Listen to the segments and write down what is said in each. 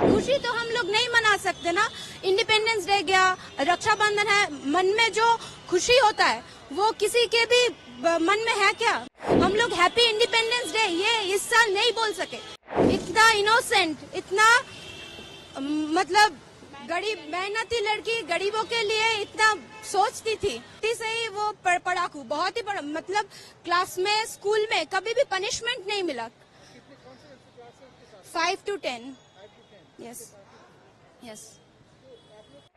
खुशी तो हम लोग नहीं मना सकते ना। इंडिपेंडेंस डे गया, रक्षाबंधन है, मन में जो खुशी होता है वो किसी के भी मन में है क्या? हम लोग हैप्पी इंडिपेंडेंस डे ये इस साल नहीं बोल सके। इतना इनोसेंट, इतना मतलब गरीब मेहनती लड़की गरीबों के लिए इतना सोचती थी। से ही वो पढ़ाकू, बहुत ही मतलब क्लास में स्कूल में कभी भी पनिशमेंट नहीं मिला। 5 to 10। Yes yes.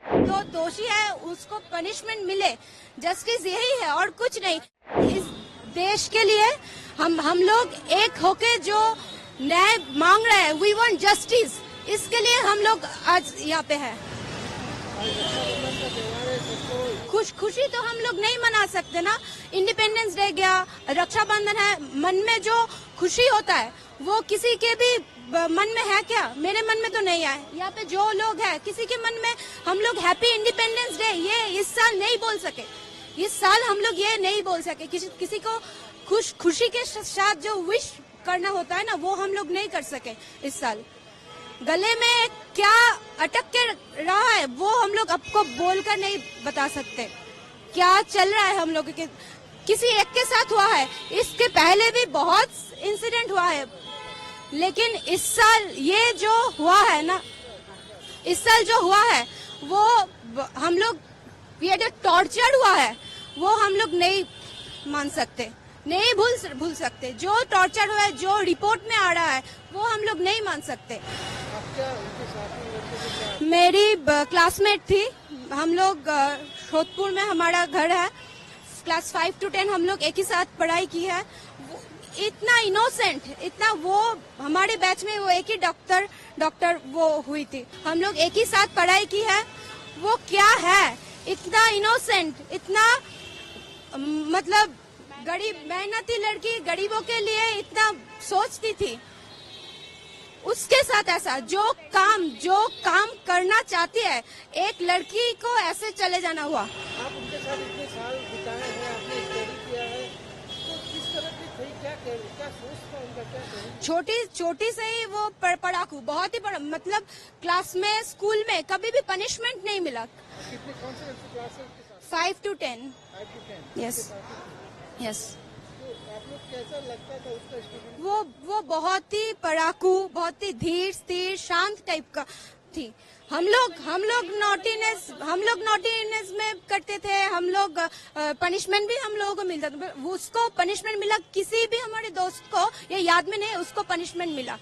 तो दोषी है उसको पनिशमेंट मिले, जस्टिस यही है और कुछ नहीं। इस देश के लिए हम लोग एक होके जो न्याय मांग रहे हैं, वी वांट जस्टिस, इसके लिए हम लोग आज यहाँ पे है। खुशी तो हम लोग नहीं मना सकते ना। इंडिपेंडेंस डे गया, रक्षाबंधन है, मन में जो खुशी होता है वो किसी के भी मन में है क्या? मेरे मन में तो नहीं है। यहाँ पे जो लोग हैं किसी के मन में हम लोग हैप्पी इंडिपेंडेंस डे ये इस साल नहीं बोल सके। इस साल हम लोग ये नहीं बोल सके। किसी को खुशी के साथ जो विश करना होता है ना, वो हम लोग नहीं कर सके इस साल। गले में क्या अटक के रहा है वो हम लोग आपको बोलकर नहीं बता सकते। क्या चल रहा है हम लोग के किसी एक के साथ हुआ है, इसके पहले भी बहुत इंसिडेंट हुआ है, लेकिन इस साल ये जो हुआ है ना, इस साल जो हुआ है वो हम लोग ये जो टॉर्चर हुआ है वो हम लोग नहीं मान सकते, नहीं भूल सकते। जो टॉर्चर हुआ है, जो रिपोर्ट में आ रहा है वो हम लोग नहीं मान सकते। मेरी क्लासमेट थी, हम लोग जोधपुर में हमारा घर है, क्लास 5 to 10 हम लोग एक ही साथ पढ़ाई की है। इतना इनोसेंट, इतना वो हमारे बैच में वो एक ही डॉक्टर वो हुई थी, हम लोग एक ही साथ पढ़ाई की है। वो क्या है, इतना इनोसेंट, इतना मतलब गरीब मेहनती लड़की गरीबों के लिए इतना सोचती थी, उसके साथ ऐसा जो काम करना चाहती है एक लड़की को ऐसे चले जाना हुआ। आप उनके साथ इतने साल बिताए हैं, आपने स्टडी किया है, तो किस तरह की थी, क्या सोच था उनका, क्या छोटी से ही वो पढ़ाकू, बहुत ही मतलब क्लास में स्कूल में कभी भी पनिशमेंट नहीं मिला। कितने कौन से क्लास है? 5 to 10। Yes yes. आप लोग कैसा लगता था उसका स्टूडेंट? वो बहुत ही पढ़ाकू, बहुत ही धीर स्थिर शांत टाइप का थी। हम लोग नॉटीनेस में करते थे, हम लोग पनिशमेंट भी हम लोगों को मिलता था। उसको पनिशमेंट मिला, किसी भी हमारे दोस्त को ये याद में नहीं, उसको पनिशमेंट मिला।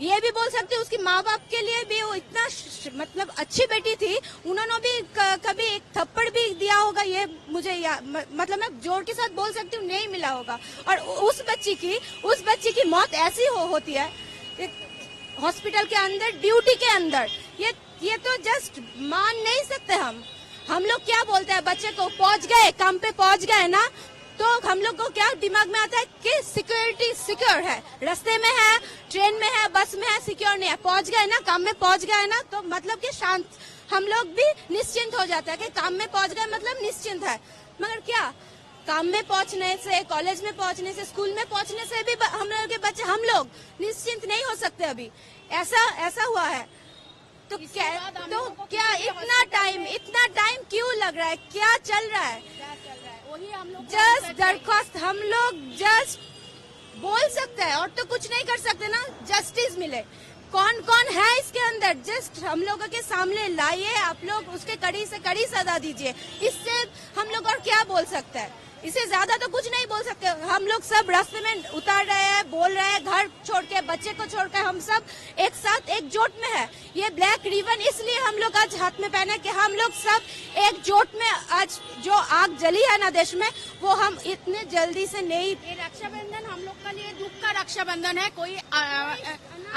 ये भी बोल सकते उसकी माँ बाप के लिए भी वो इतना मतलब अच्छी बेटी थी, उन्होंने भी कभी एक थप्पड़ भी दिया होगा, ये मुझे मतलब मैं जोर के साथ बोल सकती हूँ नहीं मिला होगा। और उस बच्ची की मौत ऐसी होती है हॉस्पिटल के अंदर, ड्यूटी के अंदर। ये तो जस्ट मान नहीं सकते हम लोग क्या बोलते हैं बच्चे को, पहुंच गए काम पे, पहुंच गए ना, तो हम लोग को क्या दिमाग में आता है कि सिक्योरिटी सिक्योर है, रास्ते में है, ट्रेन में है, बस में है, सिक्योर नहीं है। पहुंच गए ना, काम में पहुंच गए ना, तो मतलब कि शांत, हम लोग भी निश्चिंत हो जाता है कि काम में पहुंच गए मतलब निश्चिंत है। मगर क्या काम में पहुंचने से, कॉलेज में पहुंचने से, स्कूल में पहुंचने से भी हम लोग के बच्चे, हम लोग निश्चिंत नहीं हो सकते अभी। ऐसा हुआ है तो क्या इतना टाइम क्यों लग रहा है, क्या चल रहा है? वही हम लोग जस्ट दरख्वास्त हम लोग जस्ट बोल सकते हैं और तो कुछ नहीं कर सकते ना। जस्टिस मिले, कौन है इसके अंदर, जस्ट हम लोगों के सामने लाइए, आप लोग उसके कड़ी से कड़ी सजा दीजिए। इससे हम लोग और क्या बोल सकते हैं, इससे ज्यादा तो कुछ नहीं बोल सकते। हम लोग सब रास्ते में उतार रहे हैं, बोल रहे हैं, घर छोड़ के, बच्चे को छोड़ के, हम सब एक साथ एकजुट में है। ये ब्लैक रिबन इसलिए हम लोग आज हाथ में पहने कि हम लोग सब एकजुट में, आज जो आग जली है ना देश में, वो हम इतने जल्दी से नहीं। ये रक्षाबंधन हम लोग के लिए दुख का रक्षाबंधन है। कोई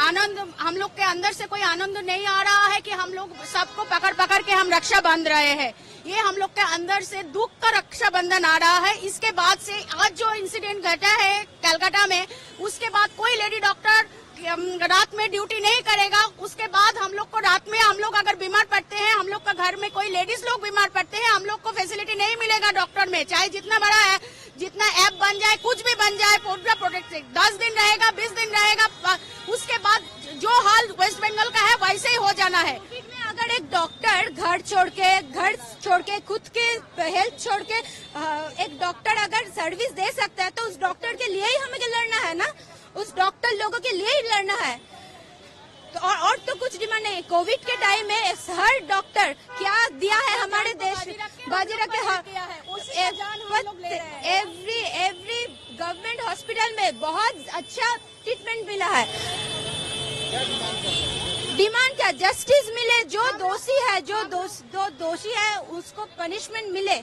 आनंद हम लोग के अंदर से कोई आनंद नहीं आ रहा है कि हम लोग सबको पकड़ के हम रक्षा बांध रहे हैं। ये हम लोग के अंदर से दुख का रक्षाबंधन आ रहा है। इसके बाद से आज जो इंसिडेंट घटा है कलकत्ता में, उसके बाद कोई लेडी डॉक्टर रात में ड्यूटी नहीं करेगा। उसके बाद हम लोग को रात में, हम लोग अगर बीमार पड़ते हैं, हम लोग का घर में कोई लेडीज लोग बीमार पड़ते हैं, हम लोग को फैसिलिटी नहीं मिलेगा डॉक्टर में, चाहे जितना बड़ा है, जितना ऐप बन जाए, कुछ भी बन जाए, पूरा प्रोटेक्ट 10 दिन रहेगा, 20 दिन रहेगा। उसके बाद जो हाल वेस्ट बंगाल का मिला है। कोविड में अगर एक डॉक्टर घर छोड़ के खुद के हेल्थ छोड़ के एक डॉक्टर अगर सर्विस दे सकता है तो उस डॉक्टर के लिए ही हमें लड़ना है ना, उस डॉक्टर लोगों के लिए ही लड़ना है। तो और तो कुछ डिमांड नहीं। कोविड के टाइम में हर डॉक्टर क्या दिया है हमारे देश, बाजी रख के एवरी गवर्नमेंट हॉस्पिटल में बहुत अच्छा ट्रीटमेंट मिला है। डिमांड क्या, जस्टिस मिले, जो दोषी है जो दोषी है उसको पनिशमेंट मिले,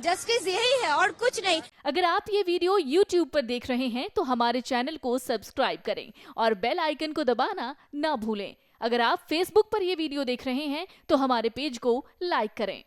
जस्टिस यही है और कुछ नहीं। अगर आप ये वीडियो YouTube पर देख रहे हैं तो हमारे चैनल को सब्सक्राइब करें और बेल आइकन को दबाना ना भूलें। अगर आप Facebook पर ये वीडियो देख रहे हैं तो हमारे पेज को लाइक करें।